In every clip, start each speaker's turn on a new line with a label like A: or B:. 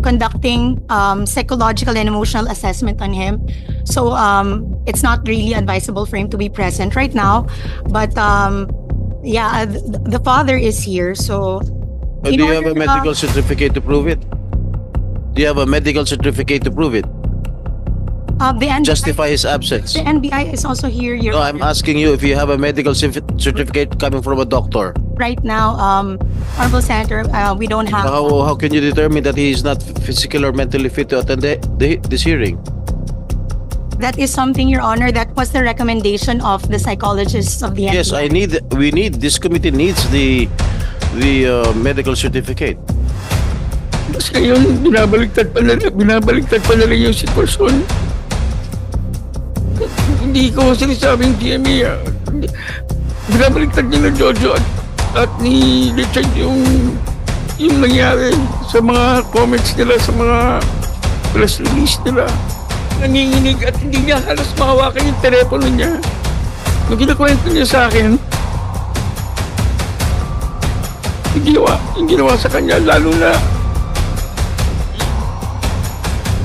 A: conducting psychological and emotional assessment on him. So it's not really advisable for him to be present right now. But the father is here. So
B: Do you have a medical certificate to prove it? Do you have a medical certificate to prove it?
A: the NBI,
B: Justify his absence.
A: the NBI is also here. Your
B: No, I'm asking you if you have a medical certificate coming from a doctor.
A: right now, Honorable Senator, we don't have.
B: How can you determine that he is not physical or mentally fit to attend this hearing?
A: That is something, Your Honor. That was the recommendation of the psychologists of the
B: Yes,
A: NBI.
B: this committee needs the medical certificate.
C: Tapos ngayon, binabaliktad pa nila yung sitwasyon. Hindi ko sinasabing GMA. Binabaliktad nila Jojo at ni Richard yung nangyari sa mga comments nila, sa mga press release nila. Nanginginig at hindi niya halos mahawakan yung telepono niya. Nung kinakwento niya sa akin, yung ginawa sa kanya, lalo na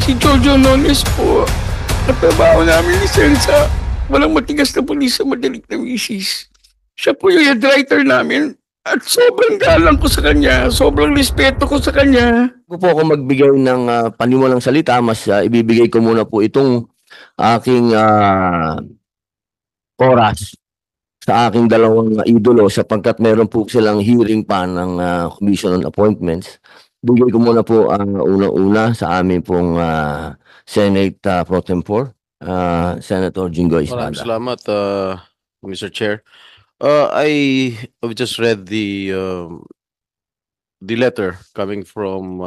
C: si Jojo Nones po, katrabaho namin ni Sir sa walang matigas na pulis sa madaling na misis. Siya po yung head writer namin at sobrang galang ko sa kanya, sobrang respeto ko sa kanya.
D: Kung po ako magbigay ng paniwalang salita, mas ibibigay ko muna po itong aking oras sa aking dalawang idolo sapagkat meron po silang hearing pa ng Commission on Appointments. Bigay ko muna po ang unang-una sa amin pong Senate Pro Tempore, Senator Jinggoy
B: Maraming
D: Estrada.
B: salamat, Mr. Chair. I've just read the letter coming from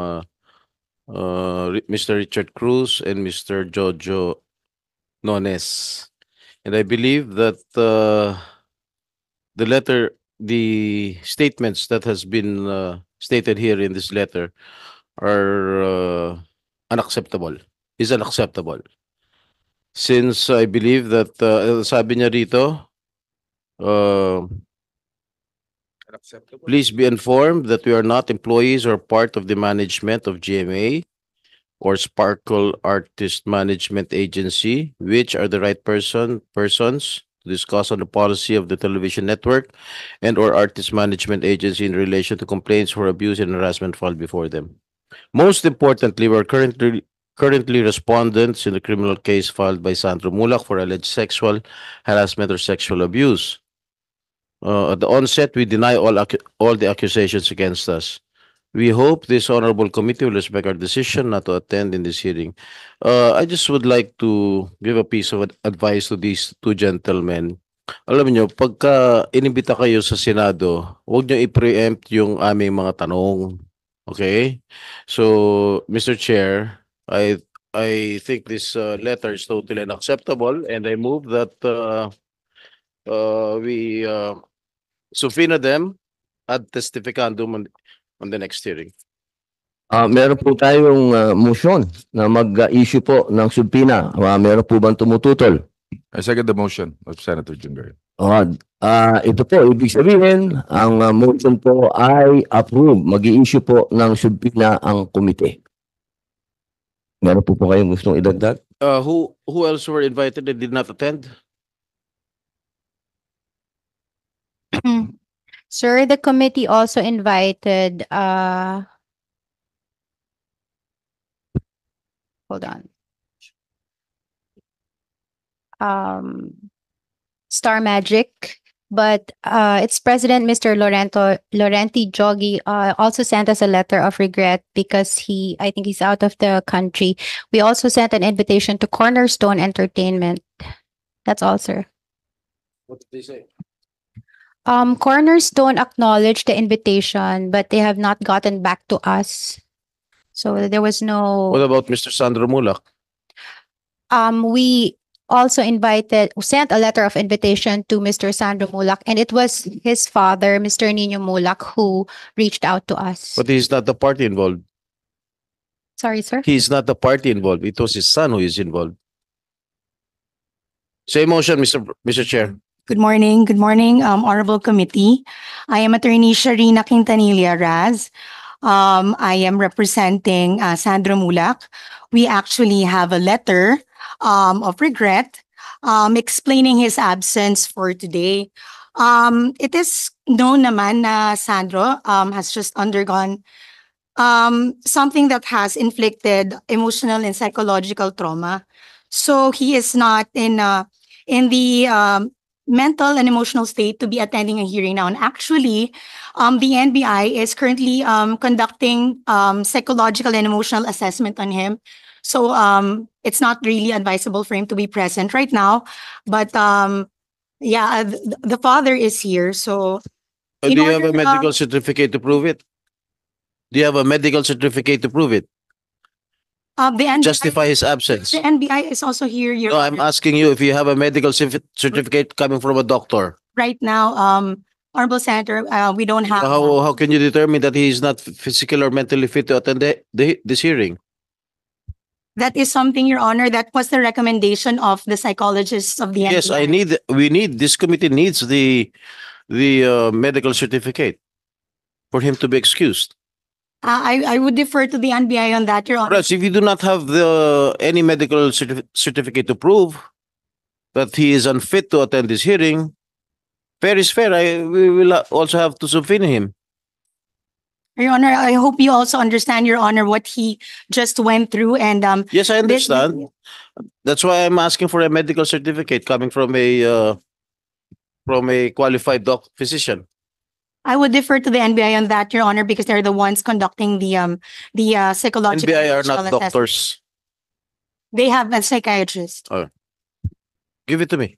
B: Mr. Richard Cruz and Mr. Jojo Nones, and I believe that the statements that has been stated here in this letter are unacceptable. Is unacceptable. Since I believe that sabi niya rito, please be informed that we are not employees or part of the management of GMA or Sparkle Artist Management Agency, which are the right persons to discuss on the policy of the television network and or artist management agency in relation to complaints for abuse and harassment filed before them. Most importantly, we're currently respondents in the criminal case filed by Sandro Mulak for alleged sexual harassment or sexual abuse. At the onset, we deny all the accusations against us. We hope this honorable committee will respect our decision not to attend in this hearing. I just would like to give a piece of advice to these two gentlemen. Alam niyo, pagka inimbita kayo sa Senado, huwag niyo i-preempt yung aming mga tanong. Okay? So, Mr. Chair, I think this letter is totally unacceptable, and I move that we subpoena them ad testificandum on the next hearing.
D: Meron po tayong motion na mag-issue po ng subpoena. Meron po bang tumututol?
E: I second the motion of Senator Jinggoy.
D: Ito po, ibig sabihin, ang motion po ay approve. Mag-i-issue po ng subpoena ang komite. Meron po kayong gustong idagdag?
B: Who else were invited and did not attend?
F: Sir, the committee also invited, hold on. Star Magic, but its president, Mr. Laurenti Jogi, also sent us a letter of regret because I think he's out of the country. We also sent an invitation to Cornerstone Entertainment. That's all, sir.
B: What did they say?
F: Cornerstone acknowledged the invitation, but they have not gotten back to us. So there was no.
B: What about Mr. Sandro Mulak?
F: We also sent a letter of invitation to Mr. Sandro Mulak, and it was his father, Mr. Nino Mulak, who reached out to us.
B: But he's not the party involved.
F: Sorry, sir.
B: He's not the party involved. It was his son who is involved. Same motion, Mr. Chair.
A: Good morning, honorable committee. I am Attorney Sharina Quintanilla Raz. I am representing Sandro Mulak. We actually have a letter of regret explaining his absence for today. It is known naman na Sandro has just undergone something that has inflicted emotional and psychological trauma. So he is not in the mental and emotional state to be attending a hearing now. And actually, the NBI is currently conducting psychological and emotional assessment on him. So it's not really advisable for him to be present right now. But the father is here. So in
B: Do you have
A: order,
B: a medical certificate to prove it? Do you have a medical certificate to prove it?
A: the NBI,
B: Justify his absence.
A: the NBI is also here. Your
B: No, I'm asking you if you have a medical certificate coming from a doctor.
A: right now, Honorable Senator, we don't have that.
B: How can you determine that he is not physical or mentally fit to attend this hearing?
A: That is something, Your Honor, that was the recommendation of the psychologists of the
B: Yes,
A: NBI.
B: this committee needs the medical certificate for him to be excused.
A: I would defer to the NBI on that, Your Honor.
B: Whereas if you do not have any medical certificate to prove that he is unfit to attend this hearing, fair is fair. We will also have to subpoena him.
A: Your Honor, I hope you also understand, Your Honor, what he just went through. And
B: Yes, I understand. That's why I'm asking for a medical certificate coming from a qualified physician.
A: I would defer to the NBI on that, Your Honor, because they're the ones conducting the psychological
B: NBI are
A: and
B: not
A: emotional assessment.
B: doctors.
A: They have a psychiatrist.
B: Give it to me.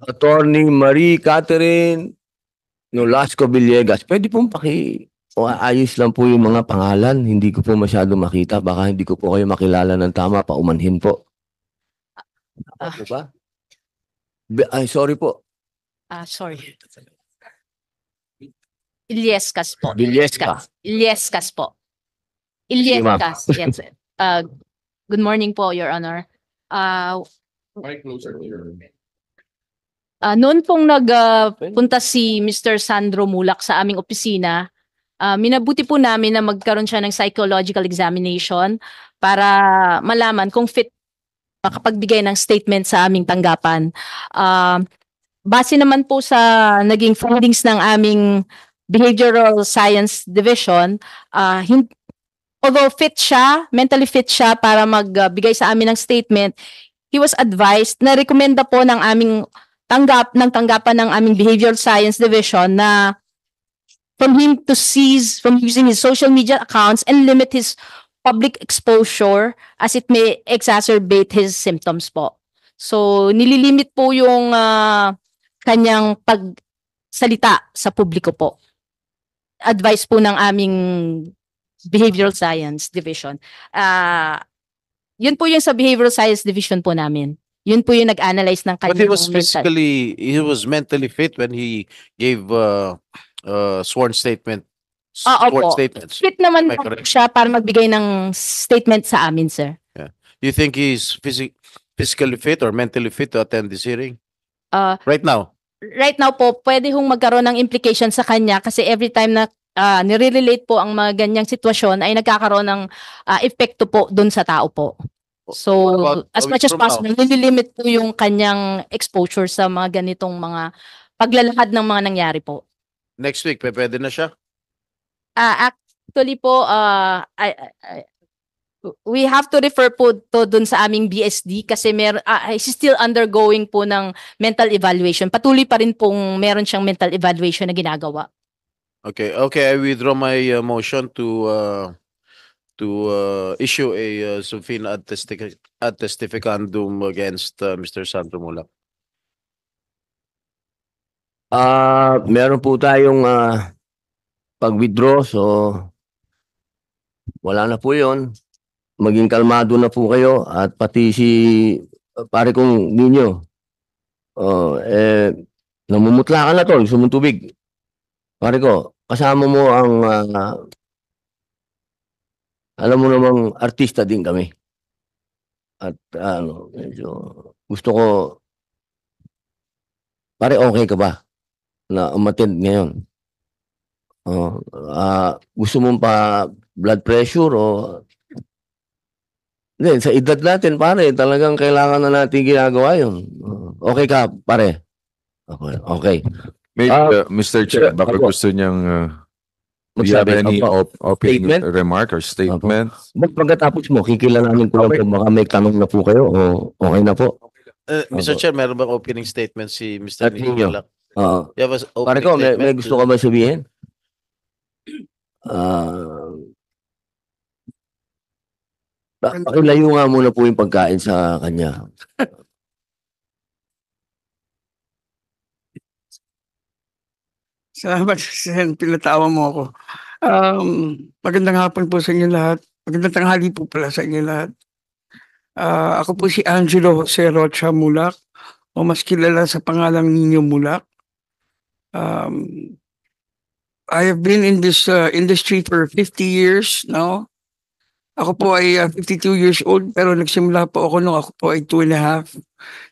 D: Attorney Marie Catherine Nolasco Villegas, pwede pong ayos lang po yung mga pangalan. Hindi ko po masyado makita. Baka hindi ko po kayo makilala ng tama. Paumanhin po. Ano ba? Ay, sorry po.
G: Sorry. Iliescas po.
D: Villesca.
G: Iliescas po. Iliescas. Yes. Good morning po, Your Honor. Noon pong nagpunta si Mr. Sandro Mulak sa aming opisina, minabuti po namin na magkaroon siya ng psychological examination para malaman kung fit makapagbigay ng statement sa aming tanggapan. Base naman po sa naging findings ng aming Behavioral Science Division, although mentally fit siya para magbigay sa amin ng statement, he was advised na rekomenda po ng aming tanggapan ng aming Behavioral Science Division na from him to cease from using his social media accounts and limit his public exposure as it may exacerbate his symptoms po. So, nililimit po yung kanyang pagsalita sa publiko po. Advice po ng aming Behavioral Science Division. Yun po yung sa Behavioral Science Division po namin. Yun po yung nag-analyze ng
B: But
G: kanyang
B: he was mentally fit when he gave sworn statements.
G: Opo. Fit naman
B: Am I
G: po
B: correct?
G: siya para magbigay ng statement sa amin, sir.
B: You think he's physically fit or mentally fit to attend this hearing? Right now?
G: Right now po, pwede hong magkaroon ng implication sa kanya kasi every time na nire-relate po ang mga ganyang sitwasyon ay nagkakaroon ng epekto po dun sa tao po. So,
B: What about
G: as
B: a
G: much
B: week
G: as
B: from now?
G: possible, nililimit po yung kanyang exposure sa mga ganitong mga paglalakad ng mga nangyari po.
B: Next week, pwede na siya?
G: Actually po, we have to refer po to dun sa aming BSD kasi he's still undergoing po ng mental evaluation. Patuloy pa rin pong meron siyang mental evaluation na ginagawa.
B: Okay, I withdraw my motion to issue a subpoena ad testificandum against Mr. Sandro Mulak.
D: Meron po tayong pag-withdraw, so wala na po yun. Maging kalmado na po kayo at pati si pare kong ninyo. Namumutla ka na to, gusto mong tubig. Pare ko, kasama mo ang alam mo namang artista din kami. At medyo gusto ko Pare, okay ka ba na umattend ngayon? Gusto mong pa blood pressure o hindi, sa edad natin, pare, talagang kailangan na natin ginagawa yun. Okay ka, pare? Okay. Okay.
E: Maybe, Mr. Chair, baka
D: Opo.
E: gusto niyang, do you have
D: Magsabi,
E: any
D: opo.
E: opening
D: Statement?
E: remark or statement?
D: Pagkatapos mo, kikilalanin ko lang
E: Okay.
D: po, baka may tanong na po kayo o okay na po.
B: Mr.
D: Opo.
B: Chair, meron bang opening statement si Mr.
D: At ninyo.
B: Nicolak?
D: Oo.
B: You have a
D: Pare
B: opening
D: ko, may
B: statement?
D: gusto ka ba sabihin? Pakilayo nga muna po yung pagkain sa kanya.
C: Salamat, Sen. Pinatawa mo ako. Magandang hapon po sa inyo lahat. Magandang tanghali po pala sa inyo lahat. Ako po si Angelo Jose Rocha Mulak, o mas kilala sa pangalang Nino Mulak. I have been in this industry for 50 years now. Ako po ay 52 years old, pero nagsimula po ako nung ako po ay 2.5.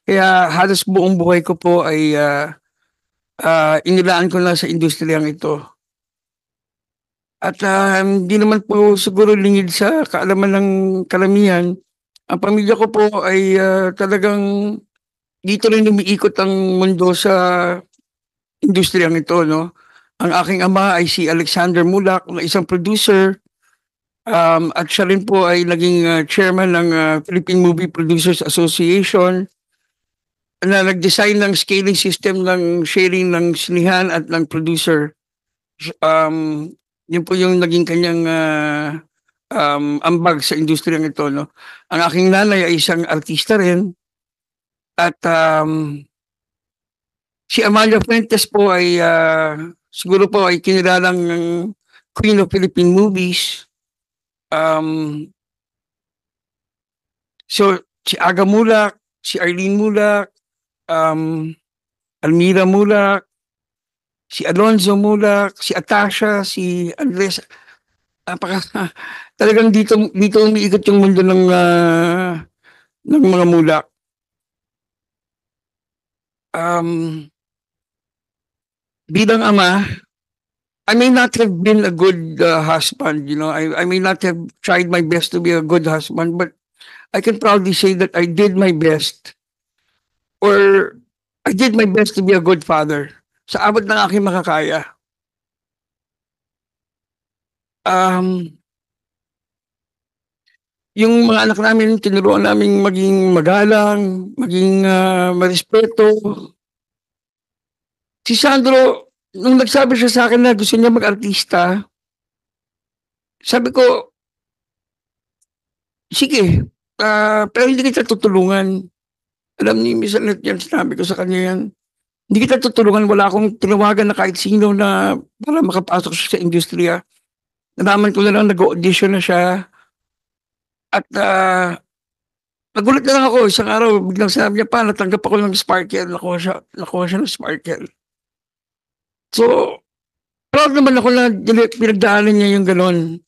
C: Kaya halos buong buhay ko po ay inilaan ko na sa industriyang ito. At hindi naman po siguro lingid sa kaalaman ng karamihan. Ang pamilya ko po ay talagang dito rin umiikot ang mundo sa industriyang ito, no? Ang aking ama ay si Alexander Mulak, isang producer. At siya rin po ay naging chairman ng Philippine Movie Producers Association na nag-design ng scaling system ng sharing ng sinihan at ng producer. Yun po yung naging kanyang ambag sa industriyang ito, no? Ang aking nanay ay isang artista rin. At si Amalia Fuentes po ay siguro po ay kinilalang Queen of Philippine Movies. So, si Aga Mulak, si Arlene Mulak, Almira Mulak, si Alonzo Mulak, si Atasha, si Andres. Talagang dito umiikot yung mundo ng mga Mulak. Bilang ama, I may not have been a good husband, you know. I may not have tried my best to be a good husband, but I can proudly say that I did my best, or I did my best to be a good father sa abot ng aking makakaya. Yung mga anak namin, tinuruan namin maging magalang, maging marespeto. Si Sandro, nung nagsabi siya sa akin na gusto niya mag-artista, sabi ko, sige, pero hindi kita tutulungan. Alam ni Miss Annette yan, sinabi ko sa kanya yan. Hindi kita tutulungan, wala akong tinawagan na kahit sino na para makapasok siya sa industriya. Nalaman ko na lang, nag-audition na siya. At nagulat na lang ako, isang araw, biglang sinabi niya pa, natanggap ako ng Sparkle, nakuha siya ng Sparkle. So, proud naman ako na pinagdaanan niya yung gano'n.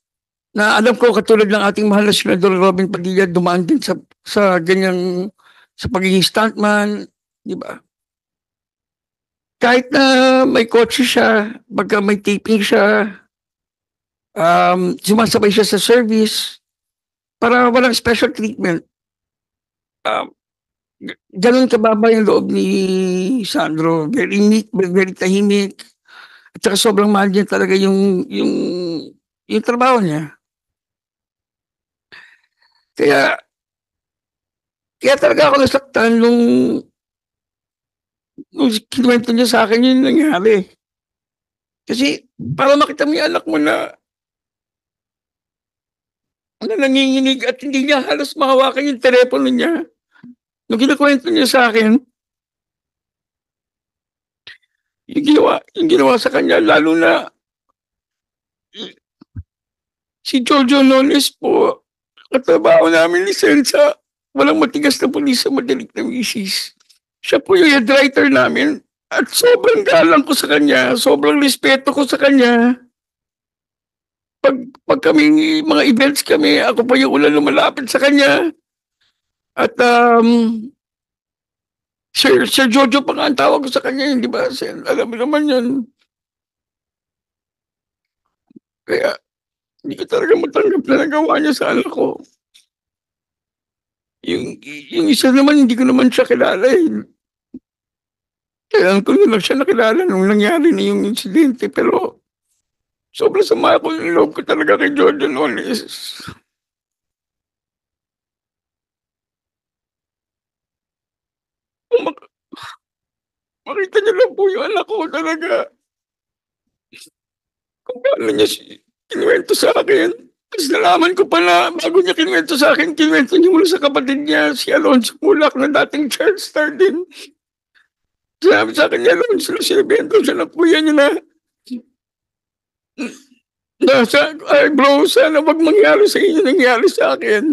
C: Na alam ko, katulad ng ating mahal na Senador Robin Padilla, dumaan din sa ganyang, sa pagiging stuntman, di ba? Kahit na may kotse siya, pagka may taping siya, sumasabay siya sa service, para walang special treatment. Ganun kababa yung loob ni Sandro. Very neat, very tahimik. At saka sobrang mahal niya talaga yung trabaho niya. Kaya talaga ako nasaktan nung kinuwento niya sa akin yung nangyari. Kasi para makita mo yung anak mo na nanginginig at hindi niya halos mahawakan yung telepono niya. Nung kinakwento niya sa akin, yung ginawa sa kanya, lalo na si Jojo Nones po, katrabaho namin lisensa, walang matigas na pulis sa madaling na misis. Siya po yung head writer namin at sobrang galang ko sa kanya, sobrang respeto ko sa kanya. Pag kami, mga events kami, ako pa yung unang lumalapit sa kanya. At Sir Jojo pa nga ang tawag ko sa kanya, hindi ba? Alam mo naman yan. Kaya, hindi ko talaga matanggap na nagawa niya sa anak ko. Yung isa naman, hindi ko naman siya kilala eh. Kailan ko lang siya nakilala nung nangyari na yung insidente, pero sobrang sama ko yung loob ko talaga kay Jojo noon is makita niyo lang po yung anak ko talaga. Kung paano niya kinuwento sa akin. Kasi nalaman ko pa na bago niya kinuwento sa akin, kinuwento niya mula sa kapatid niya, si Alonso Mulak, na dating child star din. Sabi sa akin ni Alonso, sinabihan daw siya ng kuya niya na ay bro, sana wag mangyari sa inyo nangyari sa akin.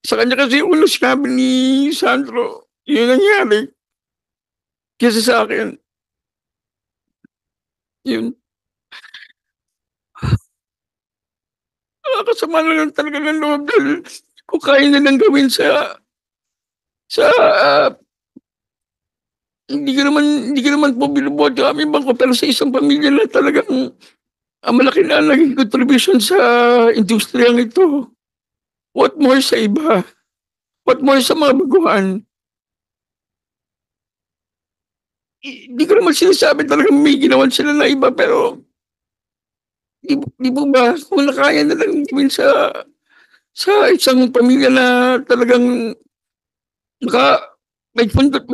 C: Sa kanya kasi ulo sinabi ni Sandro, yun nangyari. Kasi sa akin, yun. Nakakasama na lang talaga ng loob dahil kung kaya na lang gawin sa hindi ko naman po binubuhat yung aming bangko, pero sa isang pamilya na talagang malaki na naging contribution sa industriyang ito. What more sa iba? What more sa mga baguhan? Hindi ko naman sinasabi talagang may ginawan sila na iba, pero di po ba kung nakaya na lang gawin sa isang pamilya na talagang may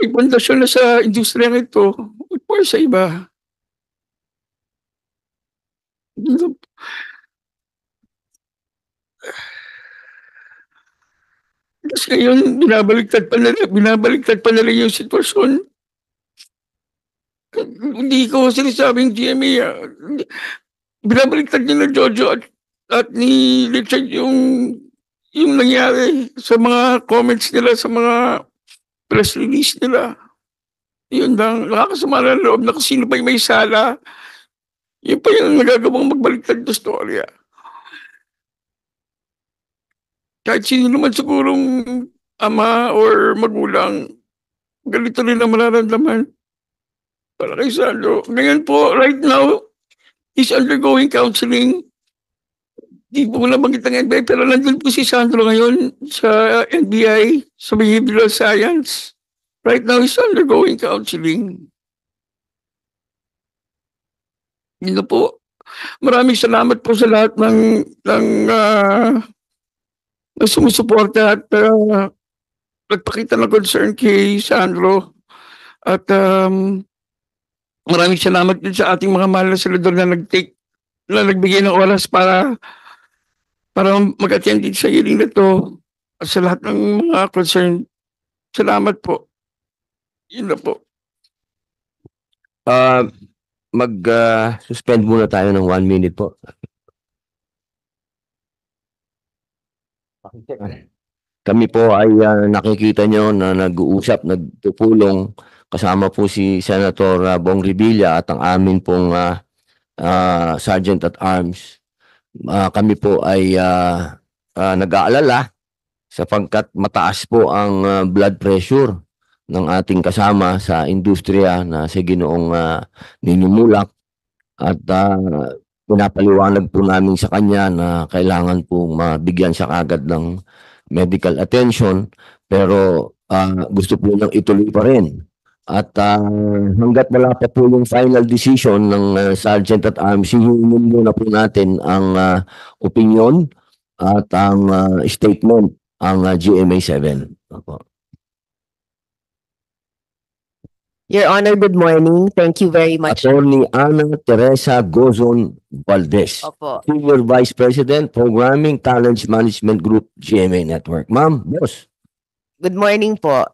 C: pundasyon na sa industriya ito, what more sa iba? Kasi ngayon, binabaliktad pa nila yung sitwasyon. Hindi ko sinasabing GMA, binabaliktad nila Jojo at ni Richard yung nangyari sa mga comments nila, sa mga press release nila. Yun lang, nakakasama na loob na kung sino pa yung may sala. Yun pa yung nagagawang magbaliktad na storya. Kahit sino naman sigurong ama or magulang, ganito rin ang mararamdaman para kay Sandro. Ngayon po, right now, he's undergoing counseling. Di po nabanggit ng NBI, pero nandun po si Sandro ngayon sa NBI, sa Behavioral Science. Right now, he's undergoing counseling. Yun na po. Maraming salamat po sa lahat ng sumusuporta at nagpakita ng concern kay Sandro. At maraming salamat din sa ating mga mahal na senador na nagbigay ng oras para mag-attend din sa hearing na to. At sa lahat ng mga concern, salamat po. Yun na po.
D: Mag-suspend muna tayo ng 1 minute po. Kami po ay nakikita nyo na nag-uusap, nagtupulong kasama po si Senator Bong Revilla at ang amin pong Sergeant at Arms. Kami po ay nag-aalala sapagkat mataas po ang blood pressure ng ating kasama sa industriya na si Ginoong Nino Mulak at pinapaliwanag po namin sa kanya na kailangan po mabigyan siya agad ng medical attention, pero gusto po niyang ituloy pa rin. At hanggat wala pa po yung final decision ng Sergeant at Arms, hihingi muna po natin ang opinion at ang statement ang GMA 7. Opo.
H: Your Honor, good morning. Thank you very much.
D: Attorney Ana Teresa Gozon Valdez,
H: Opo.
D: Senior Vice President, Programming Talent Management Group, GMA Network. Ma'am, boss.
H: Good morning po.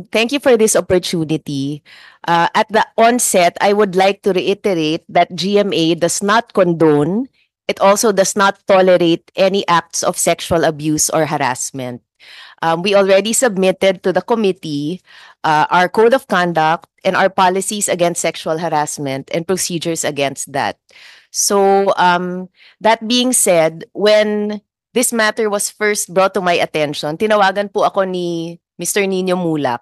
H: Thank you for this opportunity. At the onset, I would like to reiterate that GMA does not condone, it also does not tolerate any acts of sexual abuse or harassment. We already submitted to the committee our code of conduct and our policies against sexual harassment and procedures against that. So that being said, when this matter was first brought to my attention, tinawagan po ako ni Mr. Nino Mulak.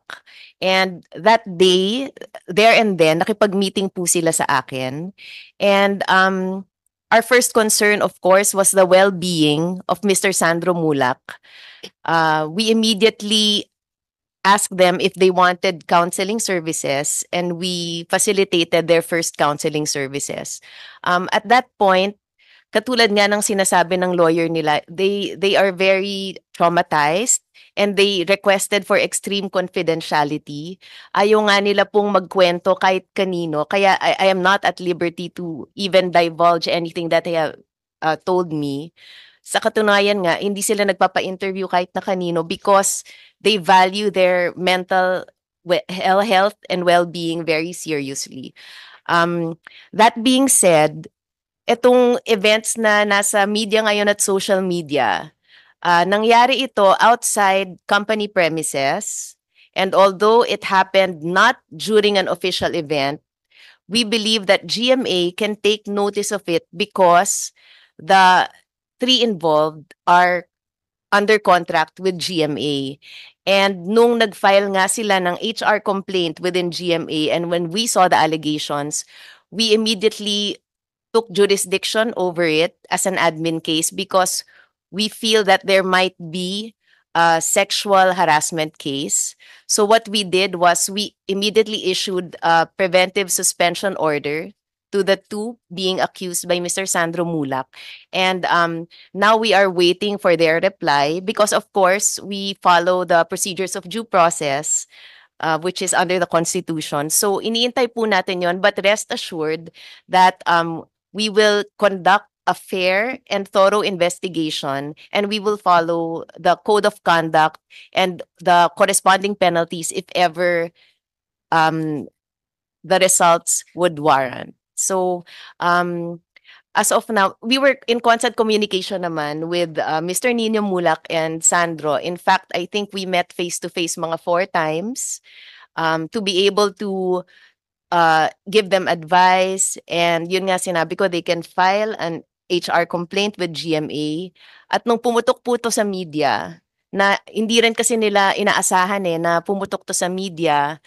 H: And that day, there and then, nakipag-meeting po sila sa akin. And our first concern, of course, was the well-being of Mr. Sandro Mulak. We immediately asked them if they wanted counseling services, and we facilitated their first counseling services. At that point, katulad nga ng sinasabi ng lawyer nila, they are very traumatized and they requested for extreme confidentiality. Ayaw nga nila pong magkwento kahit kanino. Kaya I am not at liberty to even divulge anything that they have told me. Sa katunayan nga, hindi sila nagpapa-interview kahit na kanino because they value their mental health and well-being very seriously. That being said, itong events na nasa media ngayon at social media, nangyari ito outside company premises. And although it happened not during an official event, we believe that GMA can take notice of it because the three involved are under contract with GMA. And nung nag-file nga sila ng HR complaint within GMA, and when we saw the allegations, we immediately took jurisdiction over it as an admin case because we feel that there might be a sexual harassment case. So what we did was we immediately issued a preventive suspension order to the two being accused by Mr. Sandro Mulak. And now we are waiting for their reply because, of course, we follow the procedures of due process, which is under the Constitution. So iniintay po natin yon, but rest assured that we will conduct a fair and thorough investigation, and we will follow the code of conduct and the corresponding penalties if ever the results would warrant. So, as of now, we were in constant communication naman with Mr. Nino Mulak and Sandro. In fact, I think we met face-to-face mga 4 times to be able to give them advice. And yun nga sinabi ko, they can file an HR complaint with GMA. At nung pumutok po to sa media, na hindi rin kasi nila inaasahan na pumutok to sa media,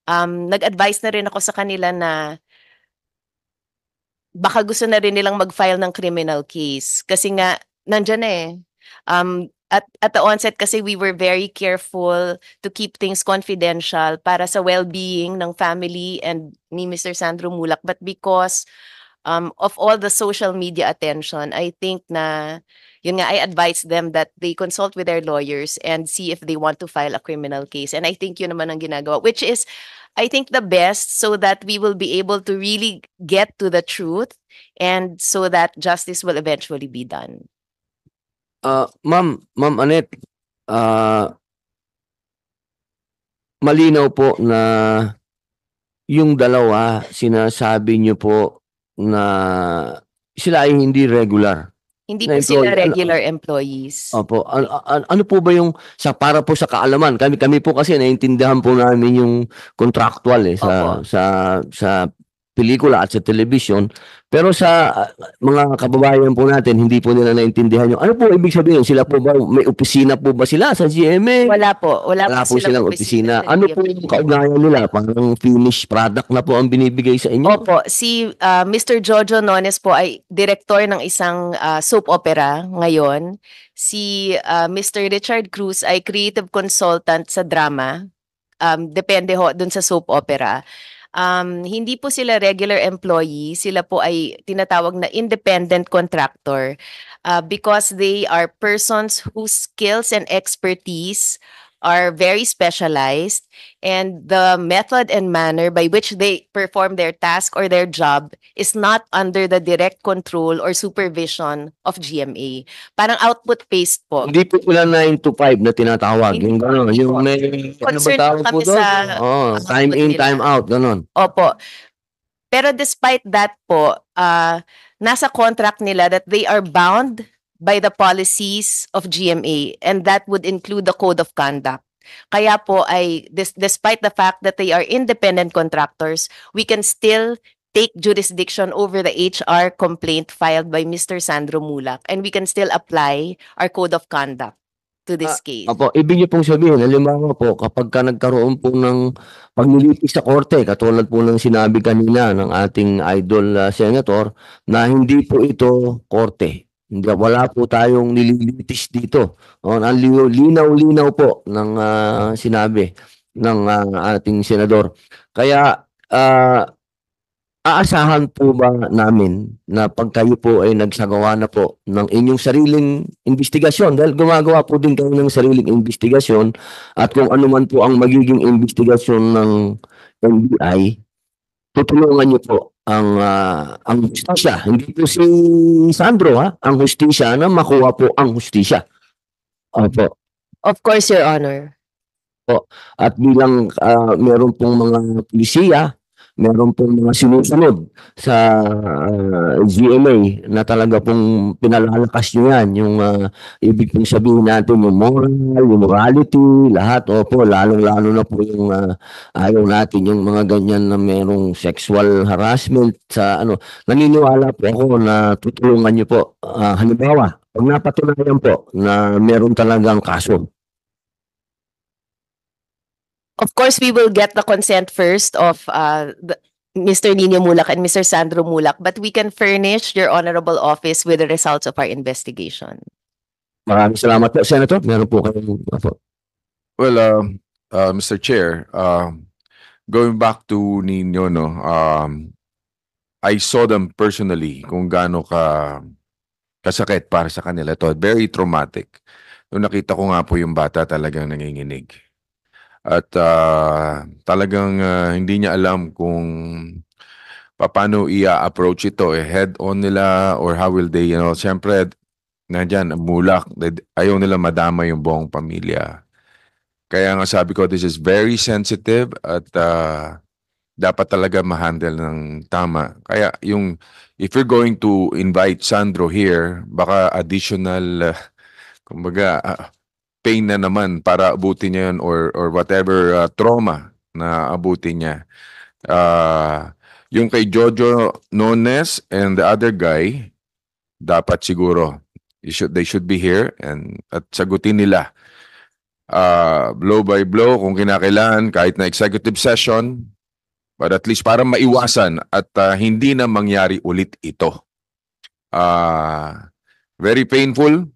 H: nag-advise na rin ako sa kanila na baka gusto na rin nilang mag-file ng criminal case. Kasi nga, nandyan at the onset kasi we were very careful to keep things confidential para sa well-being ng family and ni Mr. Sandro Mulak. But because of all the social media attention, I think na, yun nga, I advise them that they consult with their lawyers and see if they want to file a criminal case. And I think yun naman ang ginagawa, which is, I think, the best so that we will be able to really get to the truth and so that justice will eventually be done.
D: Ma'am Annette, malinaw po na yung dalawa, sinasabi niyo po na sila ay hindi regular.
H: Hindi po sila regular employees.
D: Opo. Ano po ba yung para po sa kaalaman? Kami po kasi naiintindihan po namin yung contractual sa pelikula at sa television. Pero sa mga kababayan po natin, hindi po nila naintindihan yung ano po ibig sabihin? Sila po ba, may opisina po ba sila sa GMA?
H: Wala po. Wala
D: po silang opisina. Ano po yung kaugnayan nila? Parang finished product na po ang binibigay sa inyo?
H: Opo. Si Mr. Jojo Nones po ay director ng isang soap opera ngayon. Si Mr. Richard Cruz ay creative consultant sa drama. Depende ho dun sa soap opera. Hindi po sila regular employee, sila po ay tinatawag na independent contractor because they are persons whose skills and expertise are very specialized, and the method and manner by which they perform their task or their job is not under the direct control or supervision of GMA. Parang output-based po.
D: Hindi po pala 9 to 5 na tinatawag. Yung gano'n. Yung may, ano ba tawag po doon? Time in, time out. Gano'n.
H: Opo. Pero despite that po, nasa contract nila that they are bound by the policies of GMA, and that would include the code of conduct. Kaya po ay, despite the fact that they are independent contractors, we can still take jurisdiction over the HR complaint filed by Mr. Sandro Mulak, and we can still apply our code of conduct to this case.
D: Opo, ibig niyo pong sabihin, halimbawa po, kapag ka nagkaroon po ng paglilitis sa korte, katulad po ng sinabi kanina ng ating idol senator, na hindi po ito korte. Hindi, wala po tayong nililitis dito. Ang linaw-linaw po ng sinabi ng ating senador. Kaya, aasahan po ba namin na pag kayo po ay nagsagawa na po ng inyong sariling investigasyon, dahil gumagawa po din kayo ng sariling investigasyon, at kung ano man po ang magiging investigasyon ng NBI, tutulungan niyo po ang hustisya. Hindi po si Sandro, ang hustisya, na makuha po ang hustisya. Opo.
H: Of course, Your Honor.
D: At bilang meron pong mga pulisiya, meron pong mga sinusunod sa GMA na talaga pong pinalalakas nyo yan. Yung ibig pong sabihin natin, yung moral, yung morality, lahat. Opo, lalong-lalo na po yung ayaw natin yung mga ganyan na merong sexual harassment sa ano. Naniniwala po ako na tutulungan nyo po. Halimbawa, pag napatunayan po na meron talagang kaso,
H: Of course, we will get the consent first of Mr. Nino Mulak and Mr. Sandro Mulak, but we can furnish your honorable office with the results of our investigation.
D: maraming salamat po, Senator. Meron po kayong
E: Well, Mr. Chair, going back to Nino, no, I saw them personally kung gaano kasakit para sa kanila to. Very traumatic. Nung nakita ko nga po yung bata talagang nanginginig. At talagang hindi niya alam kung paano i-approach ito. Head-on nila or how will they, siyempre, nandyan, Mulak, ayaw nila madama yung buong pamilya. Kaya nga sabi ko, this is very sensitive at dapat talaga ma-handle ng tama. Kaya if you're going to invite Sandro here, baka additional, kumbaga, pain na naman para abutin niya yun or whatever trauma na abutin niya. Yung kay Jojo Nones and the other guy, dapat siguro they should be here at sagutin nila blow by blow kung kinakailangan, kahit na executive session, but at least para maiwasan at hindi na mangyari ulit ito. Very painful.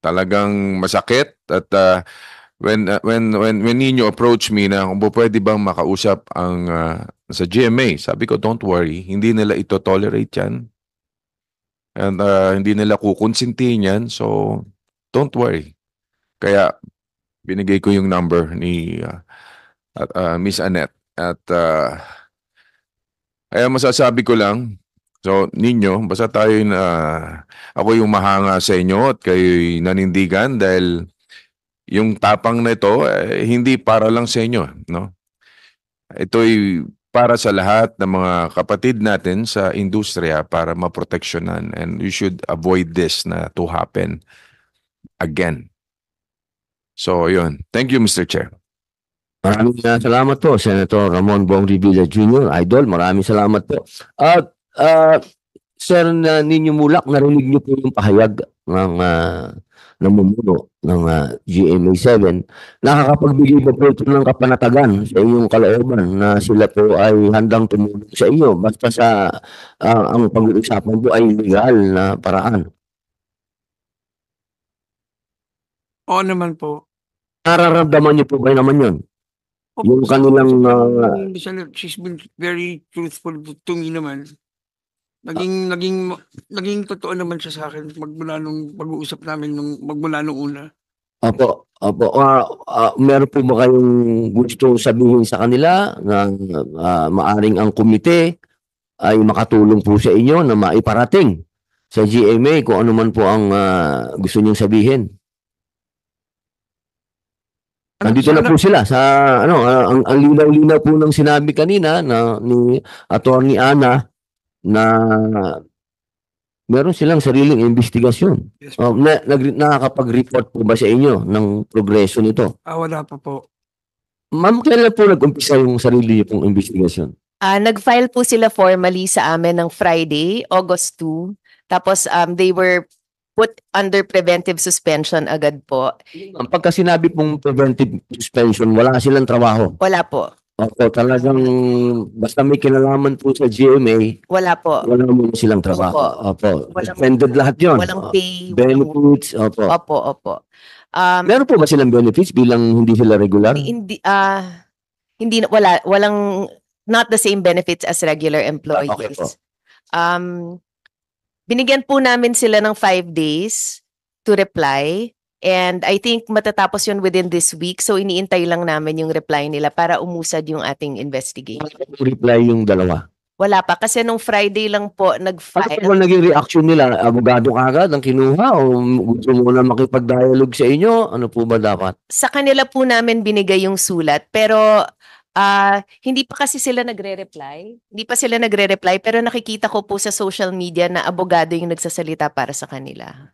E: Talagang masakit at when Nino approached me na kung pwede bang makausap ang sa GMA, sabi ko don't worry, hindi nila ito tolerate yan and hindi nila kukonsintihin yan, so don't worry. Kaya binigay ko yung number ni Miss Annette at kaya masasabi ko lang, so, ninyo, basta tayo ako yung mahanga sa inyo at kayo'y nanindigan dahil yung tapang na ito, hindi para lang sa inyo, no? Ito'y para sa lahat ng mga kapatid natin sa industriya para maproteksyonan, and you should avoid this na to happen again. So, yun. Thank you, Mr. Chair.
D: Maraming salamat po, Senator Ramon Bong Revilla Jr., Idol. Maraming salamat po. At Sir Nino Mulak, narinig niyo po yung pahayag ng namumuno ng GMA7. Nakakapagbigay ba po ito ng kapanatagan sa inyong kalooban na sila po ay handang tumulong sa inyo basta sa ang pag-uusapan po ay legal na paraan?
C: Oo naman po.
D: Nararamdaman niyo po ba naman yun? Yung kanilang
C: She's been very truthful to me naman. Naging totoo naman siya sa akin magmula nung pag-uusap namin magmula nung una.
D: Opo. Meron po ba kayong gusto sabihin sa kanila na maaring ang komite ay makatulong po sa inyo na maiparating sa GMA kung ano man po ang gusto niyong sabihin? Nandito na po sila sa ang linaw-linaw po ng sinabi kanina ni Attorney Ana na meron silang sariling investigasyon.
C: Yes,
D: Nakakapag-report po ba sa inyo ng progreso nito?
C: wala pa po.
D: Ma'am, kailan po nag-umpisa yung sarili niyo pong investigasyon?
H: Nag-file po sila formally sa amin ng Friday, August 2. Tapos they were put under preventive suspension agad po.
D: Ang pagka sinabi pong preventive suspension, wala silang trabaho.
H: Wala po.
D: Opo, talagang basta may kinalaman po sa GMA,
H: Wala po.
D: wala mo silang trabaho. Opo,
H: Walang-
D: suspended lahat yun.
H: Walang pay.
D: Benefits, opo.
H: Opo.
D: Meron po ba silang benefits bilang hindi sila regular?
H: Hindi walang not the same benefits as regular employees.
D: Okay po.
H: Binigyan po namin sila ng 5 days to reply, and I think matatapos yun within this week, so iniintay lang namin yung reply nila para umusad yung ating investigation.
D: Reply yung dalawa.
H: Wala pa kasi nung Friday lang po
D: Ano
H: nag-file.
D: po ba naging reaction nila? Abogado ka agad ang kinuha o gusto mo na makipag-dialogue sa inyo? Ano po ba dapat?
H: Sa kanila po namin binigay yung sulat, pero hindi pa kasi sila nagre-reply. Hindi pa sila nagre-reply, pero nakikita ko po sa social media na abogado yung nagsasalita para sa kanila.